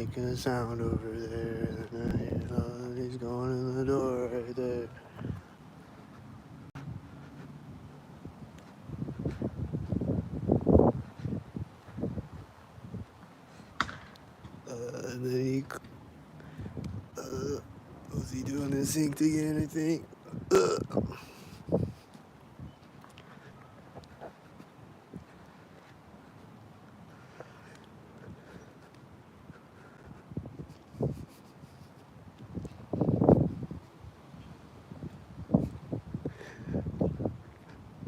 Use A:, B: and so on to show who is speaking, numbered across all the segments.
A: making a sound over there. And I hear he's going in the door right there. And then he, was he doing his sync again, I think?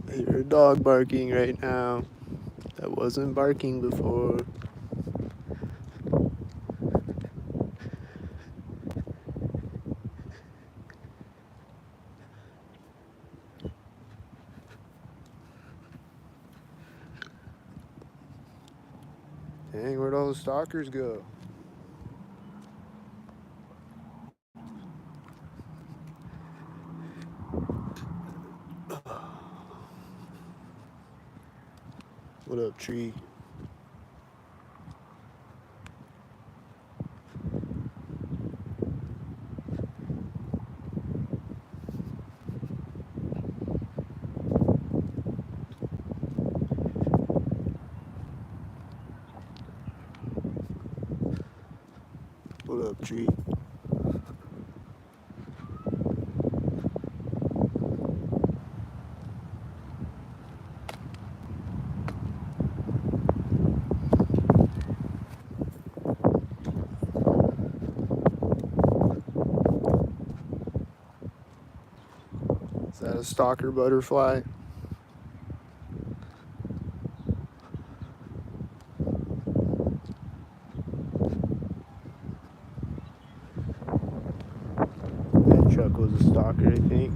A: I hear a dog barking right now. That wasn't barking before. Dang, where'd all the stalkers go? What up, tree? What up, tree? Is that a stalker butterfly? That truck was a stalker, I think.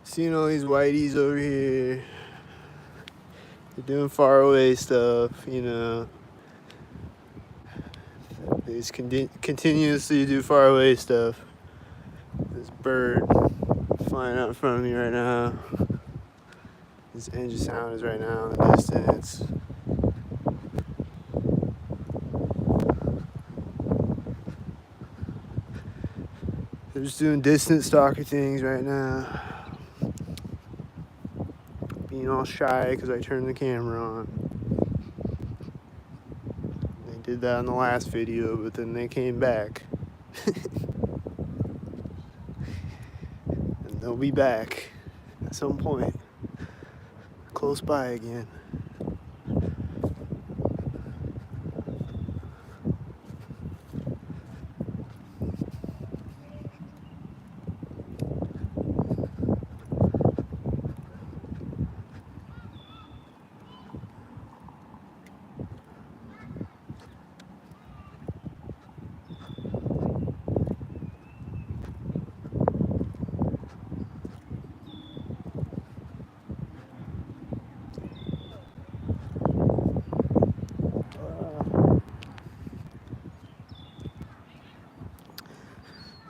A: Seeing all these whiteys over here. They're doing faraway stuff, you know. They just continuously do faraway stuff. This bird flying out in front of me right now. This engine sound is right now in the distance. They're just doing distant stalker things right now. Being all shy because I turned the camera on. They did that in the last video, but then they came back. And they'll be back at some point. Close by again.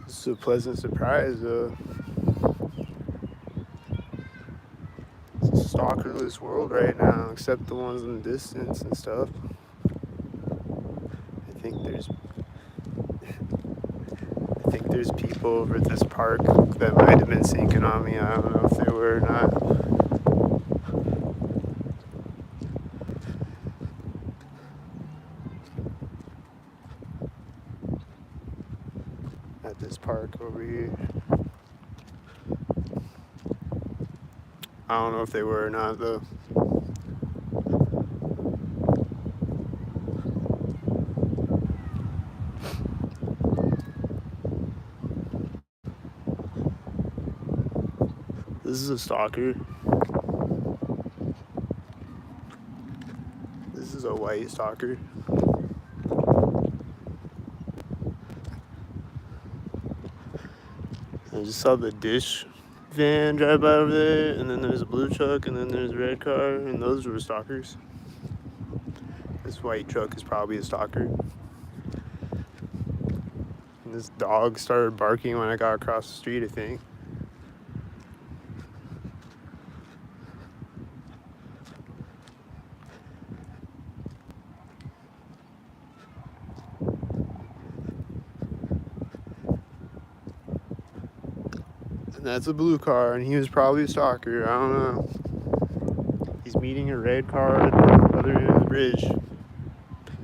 A: It's a pleasant surprise, though. It's a stalkerless world right now, except the ones in the distance and stuff. I think there's people over at this park that might have been sinking on me. I don't know if they were or not. At this park over here. I don't know if they were or not, though. This is a stalker. This is is a white stalker. I just saw the dish van drive by over there, and then there's a blue truck, and then there's a red car, and those were stalkers. This white truck is probably a stalker. And this dog started barking when I got across the street, I think. And that's a blue car, and he was probably a stalker. I don't know. He's meeting a red car at the other end of the bridge.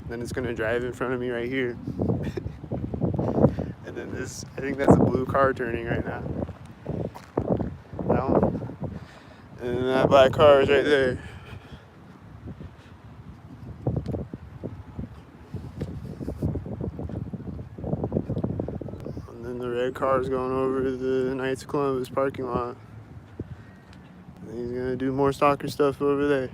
A: Then it's gonna drive in front of me right here. And then this, I think that's a blue car turning right now. That one. And then that black car is right there. And then the red car is going over to the Knights of Columbus parking lot. And he's gonna do more stalker stuff over there.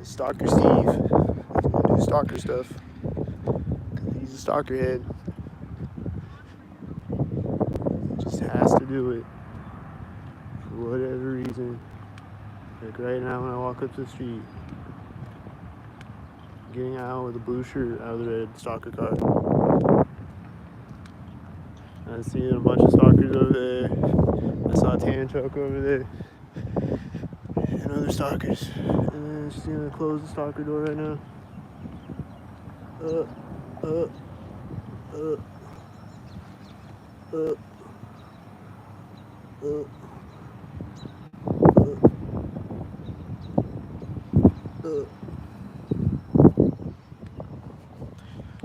A: Stalker Steve. He's gonna do stalker stuff. He's a stalker head. Just has to do it. For whatever reason. Like right now when I walk up the street. Getting out with a blue shirt out of the red stalker car. I see a bunch of stalkers over there. I saw a tan truck over there. And other stalkers. And then she's gonna close the stalker door right now.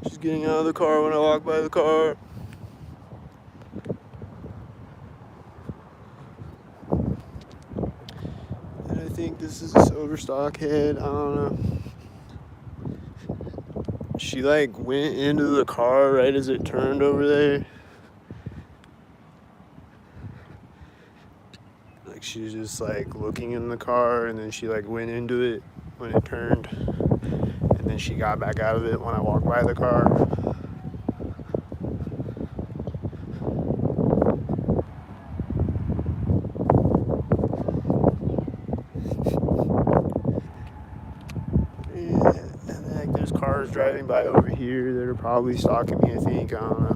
A: She's getting out of the car when I walk by the car. And I think this is a silver stock head. I don't know. She like went into the car right as it turned over there. Like she was just like looking in the car, and then she like went into it when it turned, and then she got back out of it when I walked by the car. Cars driving by over here that are probably stalking me, I think. I don't know.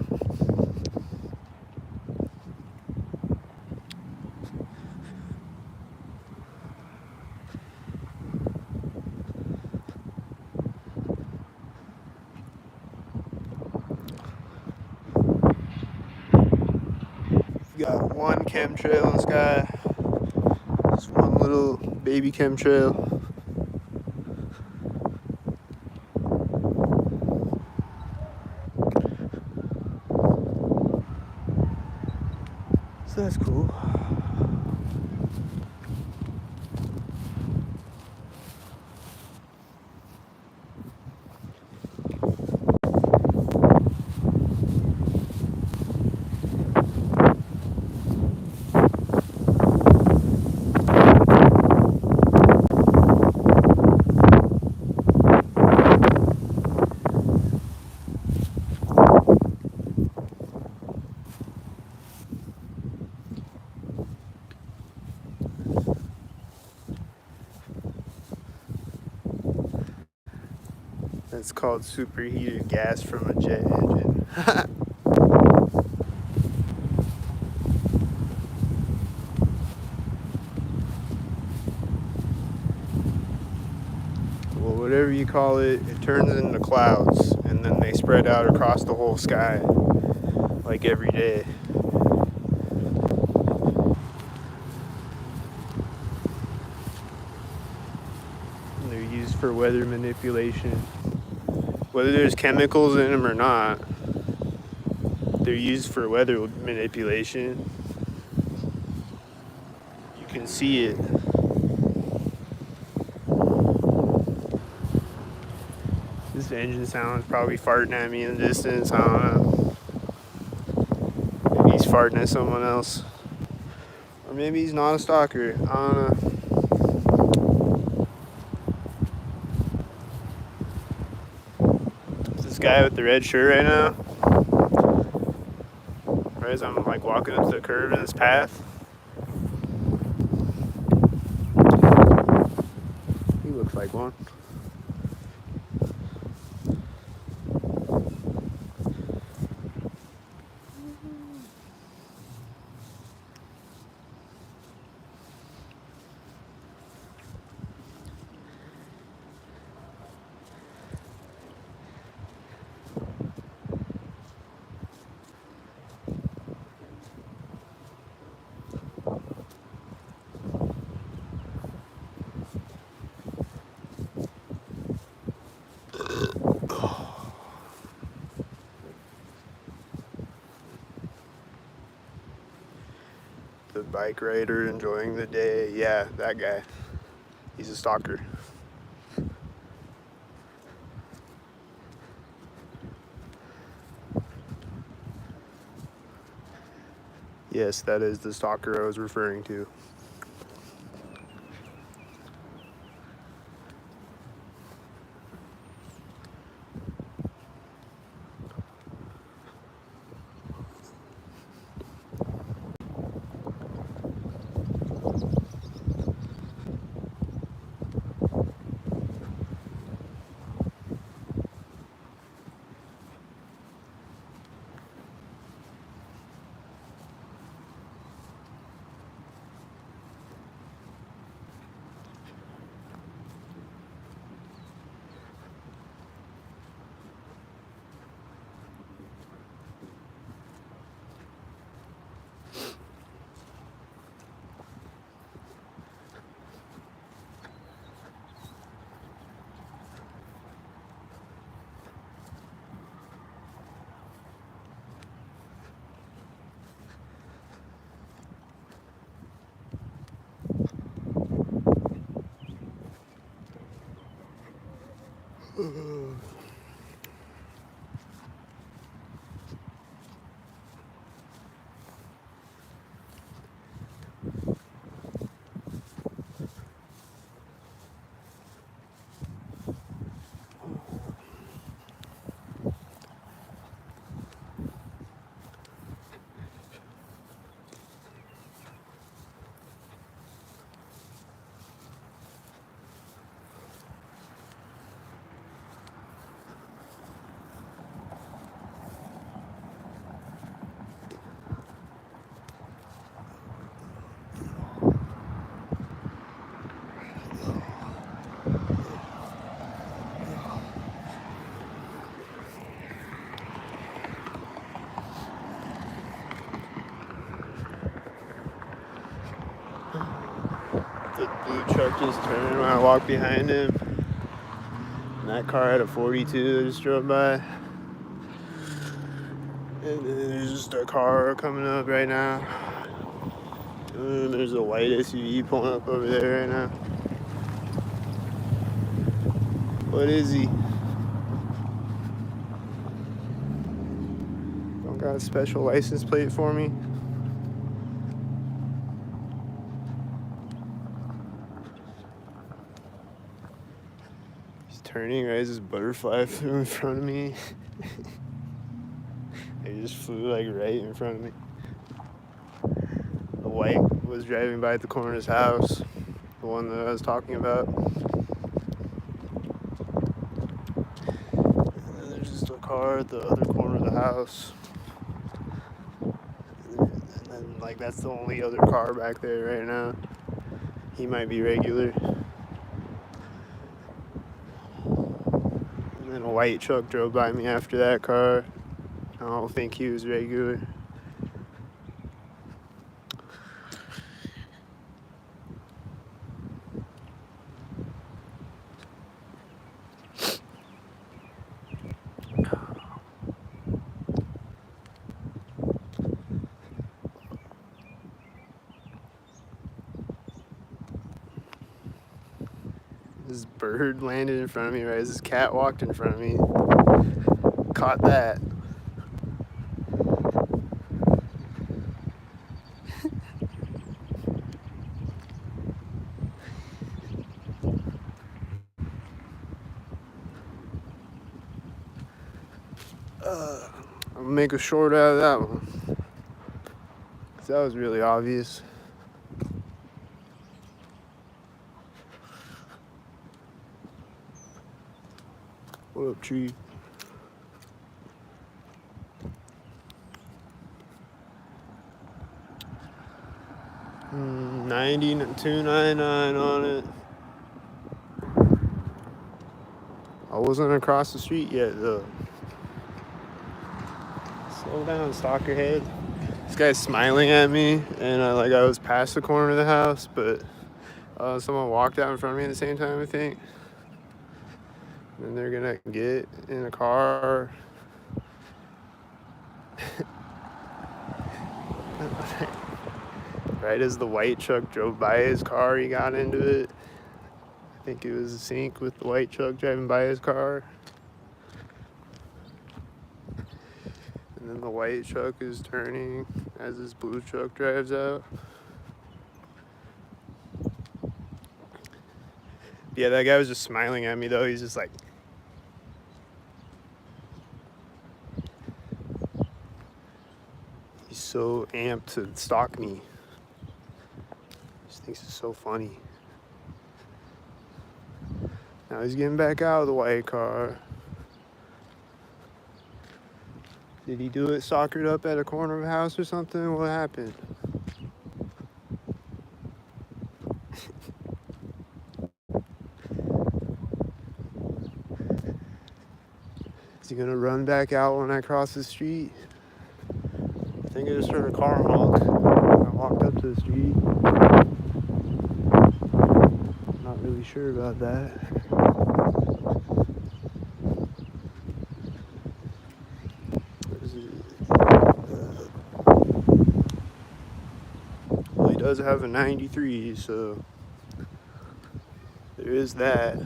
A: We got one chemtrail in the sky. Just one little baby chemtrail. So that's cool. It's called superheated gas from a jet engine. Well, whatever you call it, it turns into clouds, and then they spread out across the whole sky, like every day. And they're used for weather manipulation. Whether there's chemicals in them or not, they're used for weather manipulation. You can see it. This engine sound is probably farting at me in the distance. I don't know. Maybe he's farting at someone else. Or maybe he's not a stalker. I don't know. this guy with the red shirt right now. Right as I'm like walking up the curve in this path. He looks like one. The bike rider enjoying the day. Yeah, that guy. He's a stalker. Yes, that is the stalker I was referring to. The blue truck just turned when I walked behind him. And that car had a 42 that just drove by. And then there's just a car coming up right now. And there's a white SUV pulling up over there right now. What is he? Don't got a special license plate for me? He's turning right as this butterfly flew in front of me. It just flew like right in front of me. The white was driving by at the corner of his house, the one that I was talking about. And then there's just a car at the other corner of the house. And then like that's the only other car back there right now. He might be regular. And then a white truck drove by me after that car. I don't think he was regular. This bird landed in front of me right as this cat walked in front of me. Caught that. I'll make a short out of that one. 'Cause that was really obvious. What up, tree? $92.99 on it. I wasn't across the street yet though. Slow down, stalker head. This guy's smiling at me, and I was past the corner of the house, but someone walked out in front of me at the same time, I think. And they're gonna get in a car. Right as the white truck drove by his car, he got into it. I think it was a sync with the white truck driving by his car. And then the white truck is turning as this blue truck drives out. Yeah, that guy was just smiling at me though. He's just like, he's so amped to stalk me. Just thinks it's so funny. Now he's getting back out of the white car. Did he do it stalkered up at a corner of a house or something? What happened? Is he gonna run back out when I cross the street? I think I just heard a car honk. I walked up to the street. Not really sure about that. Well, he does have a 93, so there is that.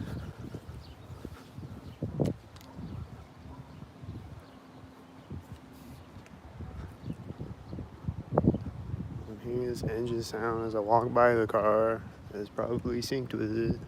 A: I'm hearing this engine sound as I walk by the car. It's probably synced with it.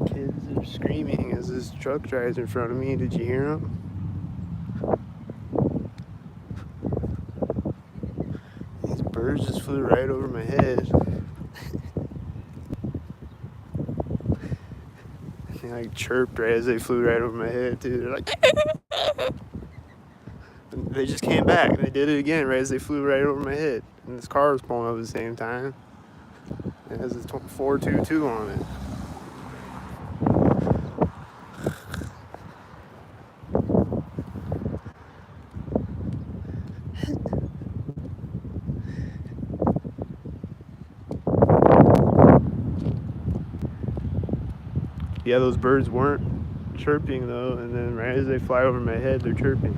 A: Kids are screaming as this truck drives in front of me. Did you hear them? These birds just flew right over my head. They like chirped right as they flew right over my head too. They're like, and they just came back and they did it again right as they flew right over my head. And this car was pulling up at the same time. It has a 422 on it. Yeah, those birds weren't chirping though, and then right as they fly over my head, they're chirping.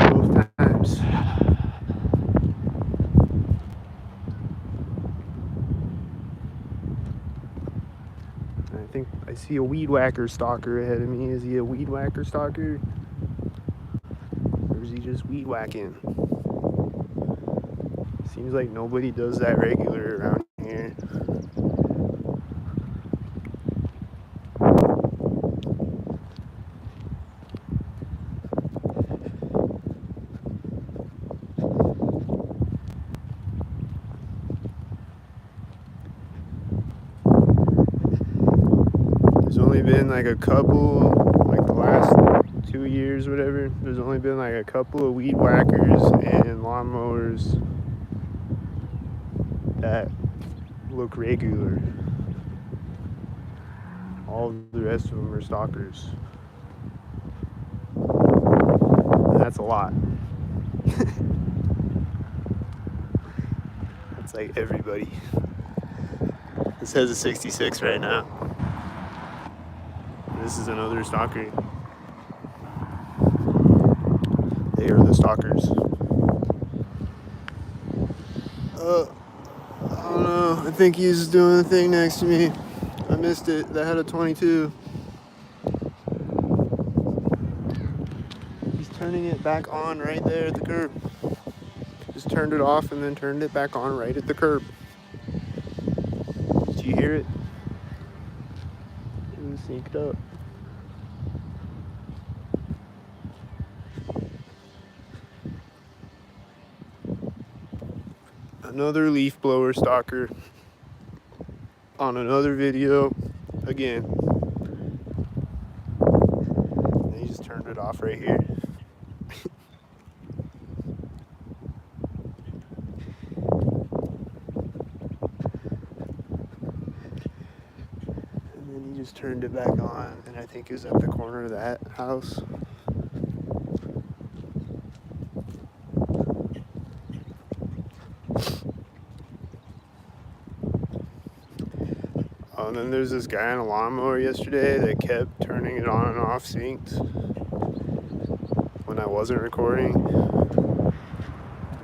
A: Both times. I think I see a weed whacker stalker ahead of me. Is he a weed whacker stalker? Or is he just weed whacking? Seems like nobody does that regular around here. There's only been like a couple, like the last 2 years, whatever. There's only been like a couple of weed whackers and lawnmowers that look regular. All the rest of them are stalkers. That's a lot. That's like everybody. This has a 66 right now. This is another stalker. They are the stalkers. I don't know. I think he's doing a thing next to me. I'm missed it. That had a 22. He's turning it back on right there at the curb. Just turned it off and then turned it back on right at the curb. Did you hear it? It was synced up. Another leaf blower stalker on another video again. And he just turned it off right here. And then he just turned it back on, and I think it was at the corner of that house. Oh, and then there's this guy on a lawnmower yesterday that kept turning it on and off synced when I wasn't recording.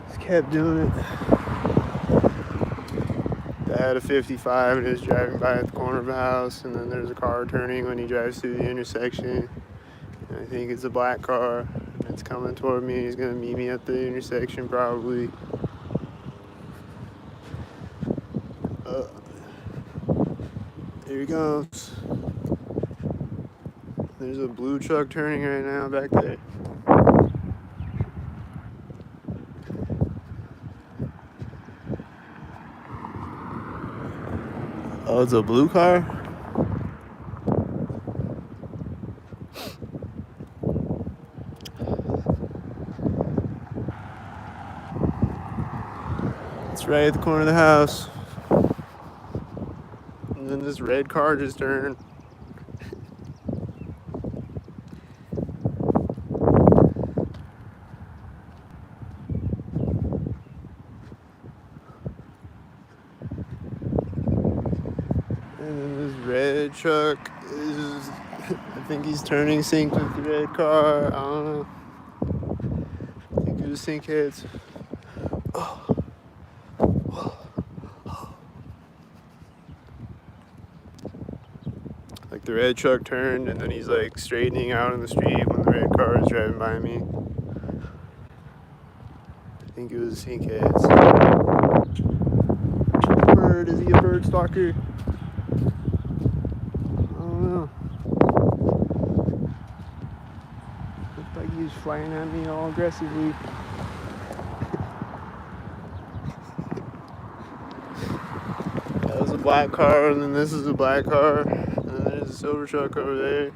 A: Just kept doing it. I had a 55 and he was driving by at the corner of the house, and then there's a car turning when he drives through the intersection. And I think it's a black car, and it's coming toward me. He's gonna meet me at the intersection probably. Here he comes. There's a blue truck turning right now back there. Oh, it's a blue car? It's right at the corner of the house. And then this red car just turned. And then this red truck is, I think he's turning synced with the red car. I don't know. I think it was sync heads. Like the red truck turned, and then he's like straightening out in the street when the red car is driving by me. I think it was sync heads. Bird, is he a bird stalker? I don't know. Looked like he was flying at me all aggressively. That was a black car, and then this is a black car, and then there's a silver truck over there.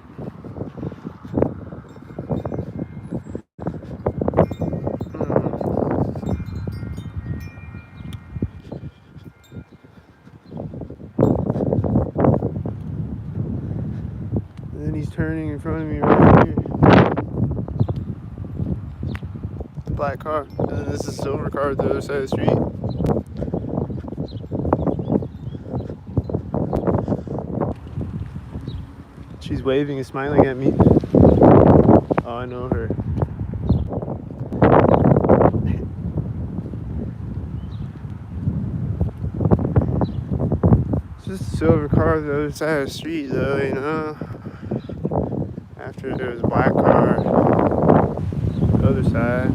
A: And then he's turning in front of me right here. The black car, and then this is a silver car at the other side of the street. She's waving and smiling at me. Oh, I know her. It's just a silver car on the other side of the street, though, you know. After there was a black car on the other side.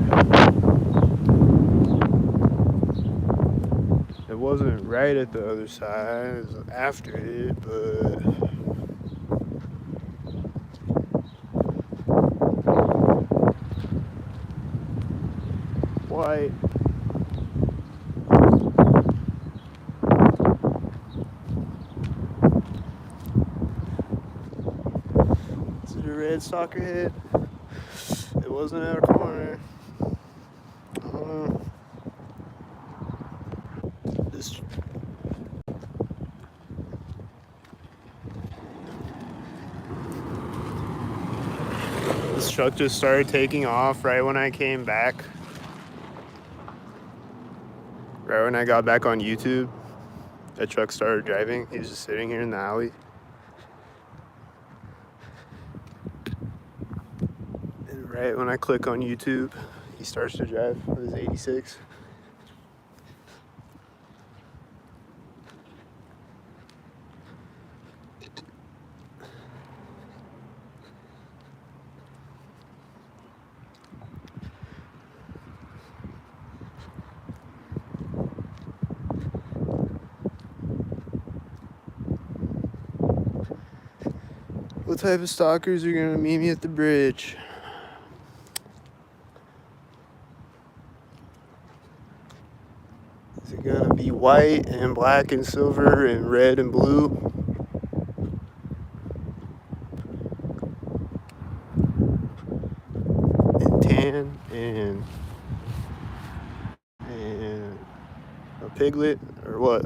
A: It wasn't right at the other side, it was after it, but white. Is it a red soccer head? It wasn't at a corner. I don't know. This truck just started taking off right when I came back. Right when I got back on YouTube, that truck started driving. He was just sitting here in the alley. And right when I click on YouTube, he starts to drive with his 86. What type of stalkers are gonna meet me at the bridge? Is it gonna be white and black and silver and red and blue? And tan and a piglet or what?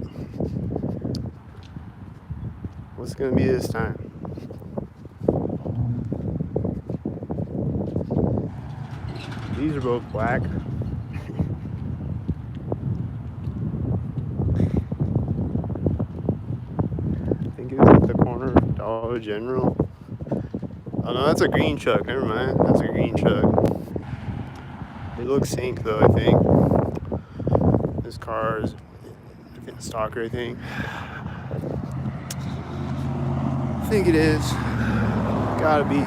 A: What's it gonna be this time? These are both black. I think it was at the corner of Dollar General. Oh no, that's a green truck. Never mind. That's a green truck. They look sync though, I think. This car is a stalker, I think. I think it is. Gotta be.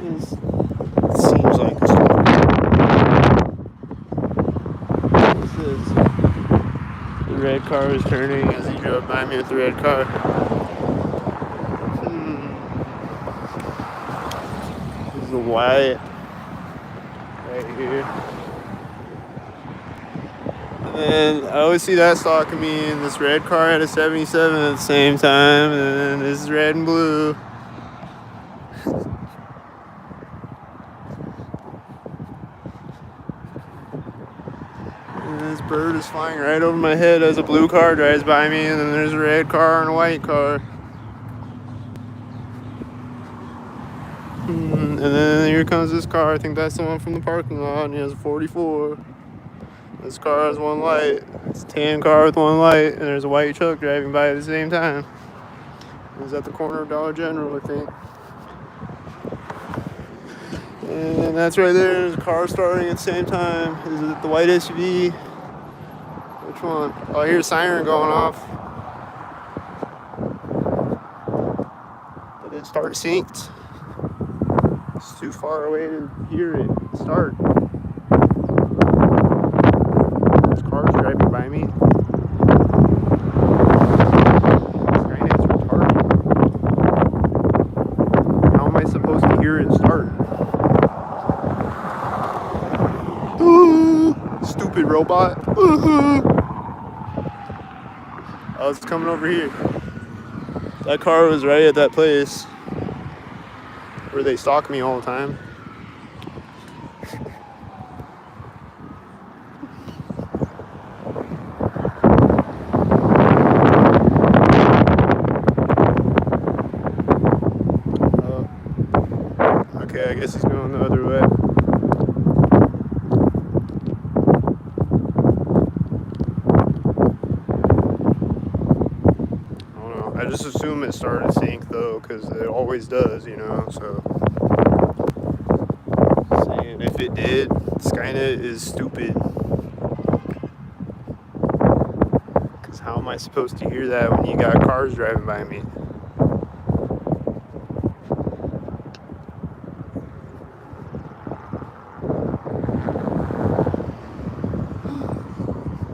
A: It seems like a stalker. This is the red car is turning as he drove by me with the red car. This is the white right here. And I always see that stalking me, and this red car had a 77 at the same time, and then this is red and blue. And this bird is flying right over my head as a blue car drives by me, and then there's a red car and a white car. And then here comes this car. I think that's the one from the parking lot, and he has a 44. This car has one light. It's a tan car with one light, and there's a white truck driving by at the same time. It was at the corner of Dollar General, I think. And that's right there. There's a car starting at the same time. Is it the white SUV? Which one? Oh, I hear a siren going off. Did it start synced? It's too far away to hear it start. Cars driving by me. Skynet's retarded. How am I supposed to hear it start? Stupid robot. Oh, it's coming over here. That car was right at that place where they stalk me all the time. Okay, I guess he's going the other way. I don't know. I just assume it started to sync though, because it always does, you know, so. Saying if it did, Skynet is stupid. Because how am I supposed to hear that when you got cars driving by me?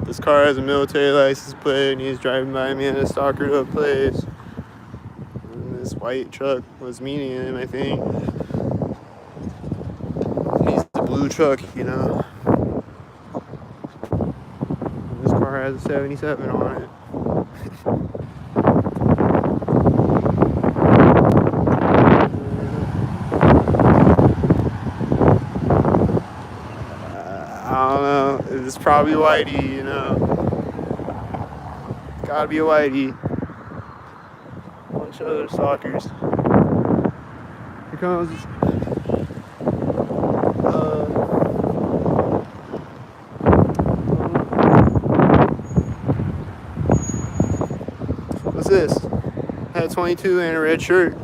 A: This car has a military license plate, and he's driving by me in a stalkered up place. And this white truck was meeting him, I think. He's the blue truck, you know. And this car has a 77 on it. I don't know. It's probably Whitey, you know. Gotta be a Whitey. Bunch of other stalkers. Here comes. What's this? I had 22 and a red shirt.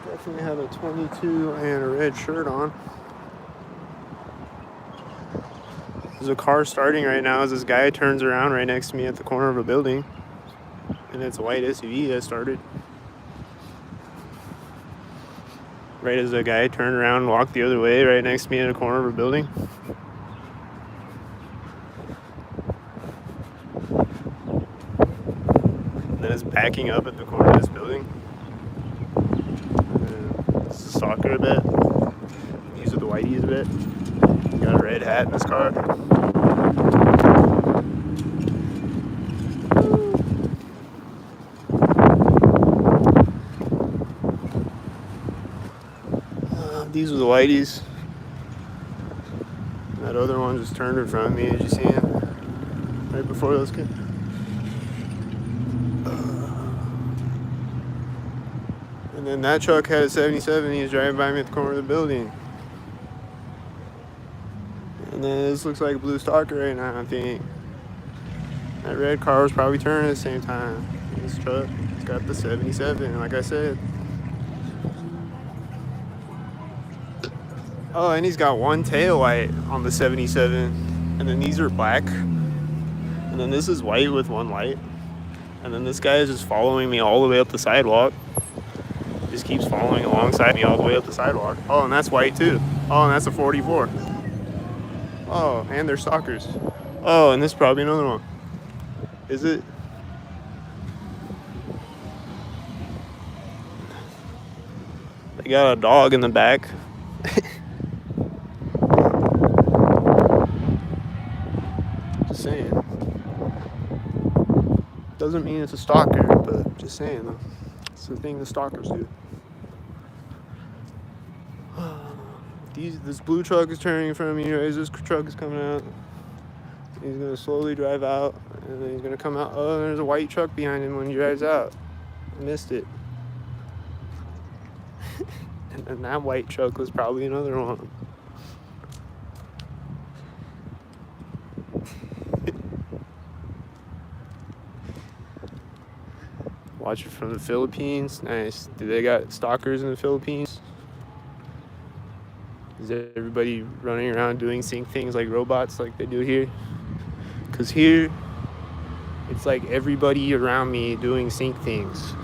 A: Definitely have a 22 and a red shirt on. There's a car starting right now as this guy turns around right next to me at the corner of a building. And it's a white SUV that started. right as the guy turned around and walked the other way, right next to me in a corner of a building. And then it's backing up at the corner of this building. This is a stalker a bit. These are the whiteys a bit. Got a red hat in this car. These are the whiteys. That other one just turned in front of me, as you see him, right before those kids. And then that truck had a 77. He was driving by me at the corner of the building. And then this looks like a blue stalker right now, I think. That red car was probably turning at the same time. This truck, it's got the 77, like I said. Oh, and he's got one tail light on the 77. And then these are black. And then this is white with one light. And then this guy is just following me all the way up the sidewalk. Just keeps following alongside me all the way up the sidewalk. Oh, and that's white too. Oh, and that's a 44. Oh, and they're stalkers. Oh, and this is probably another one. Is it? They got a dog in the back. Just saying. Doesn't mean it's a stalker, but just saying though. It's the thing the stalkers do. This blue truck is turning in front of me. Right as this truck is coming out. He's going to slowly drive out, and then he's going to come out. Oh, there's a white truck behind him when he drives out. I missed it. And then that white truck was probably another one. Watch it from the Philippines. Nice. Do they got stalkers in the Philippines? Is everybody running around doing sync things like robots like they do here? Because here, it's like everybody around me doing sync things.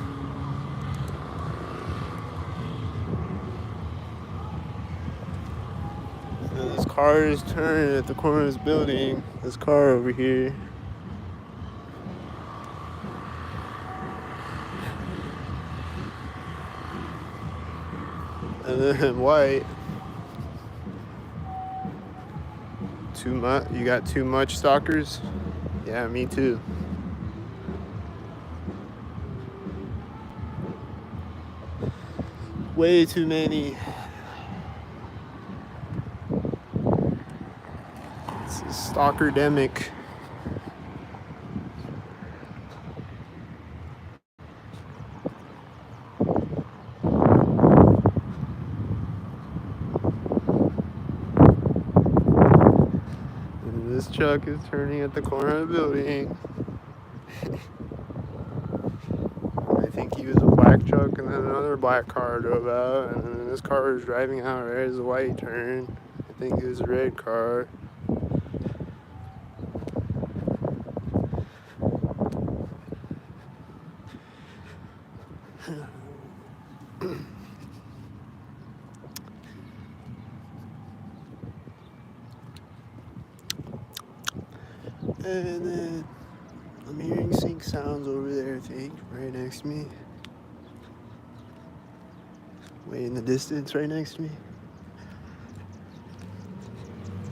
A: And this car is turning at the corner of this building. This car over here. And then white. Too much? You got too much stalkers? Yeah, me too. Way too many. It's a stalker-demic. This truck is turning at the corner of the building. I think he was a black truck, and then another black car drove out, and then this car was driving out right as the white turned. I think it was a red car. And then I'm hearing sync sounds over there, I think, right next to me. Way in the distance, right next to me.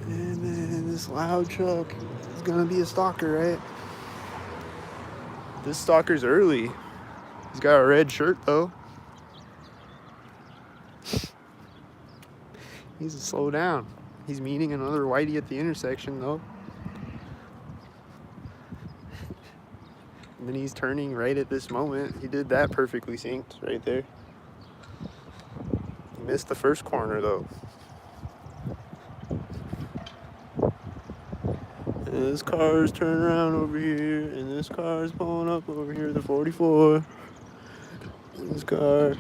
A: And then this loud truck is gonna be a stalker, right? This stalker's early. He's got a red shirt, though. He needs to slow down. He's meeting another whitey at the intersection, though. And then he's turning right at this moment. He did that perfectly synced right there. He missed the first corner though. And this car is turning around over here, and this car is pulling up over here, the 44. And this car,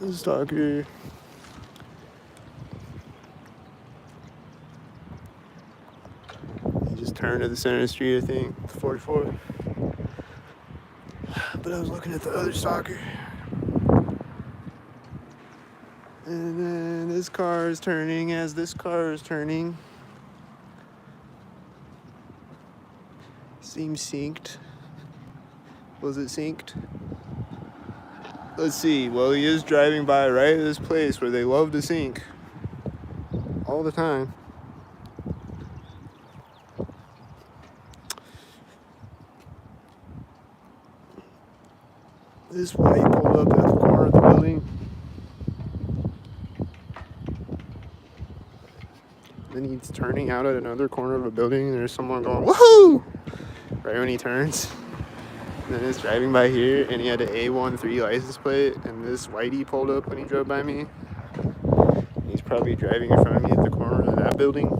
A: this stalker. He just turned to the center of the street, I think, the 44. But I was looking at the other stalker. And then this car is turning as this car is turning. Seems synced. Was it synced? Let's see. Well, he is driving by right at this place where they love to sync. All the time. This white pulled up at the corner of the building. Then he's turning out at another corner of a building, and there's someone going, woohoo! Right when he turns. And then it's driving by here, and he had an A13 license plate, and this whitey pulled up when he drove by me. And he's probably driving in front of me at the corner of that building.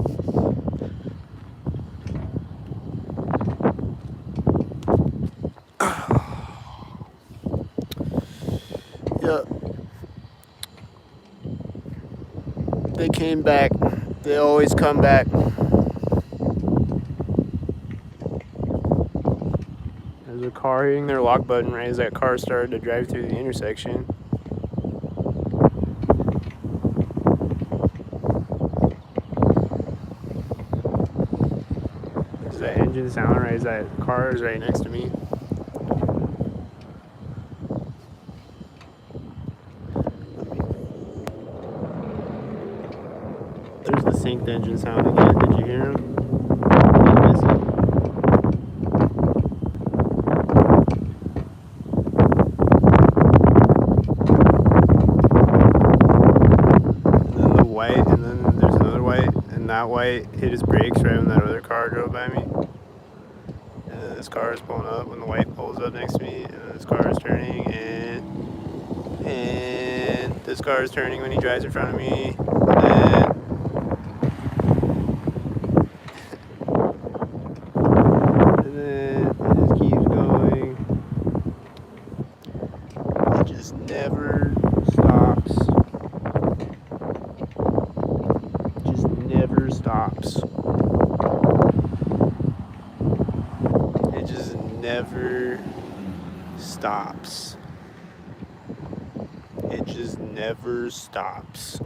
A: Yep. They came back. They always come back. There's a car hitting their lock button right as that car started to drive through the intersection. There's that engine sound right as that car is right next to me. There's the synced engine sound again. Did you hear him? Did you miss it? And then the white, and then there's another white, and that white hit his brakes right when that other car drove by me. And then this car is pulling up when the white pulls up next to me, and then this car is turning, and this car is turning when he drives in front of me, and then it just keeps going. It just never stops. It just never stops. It just never stops. It just never stops.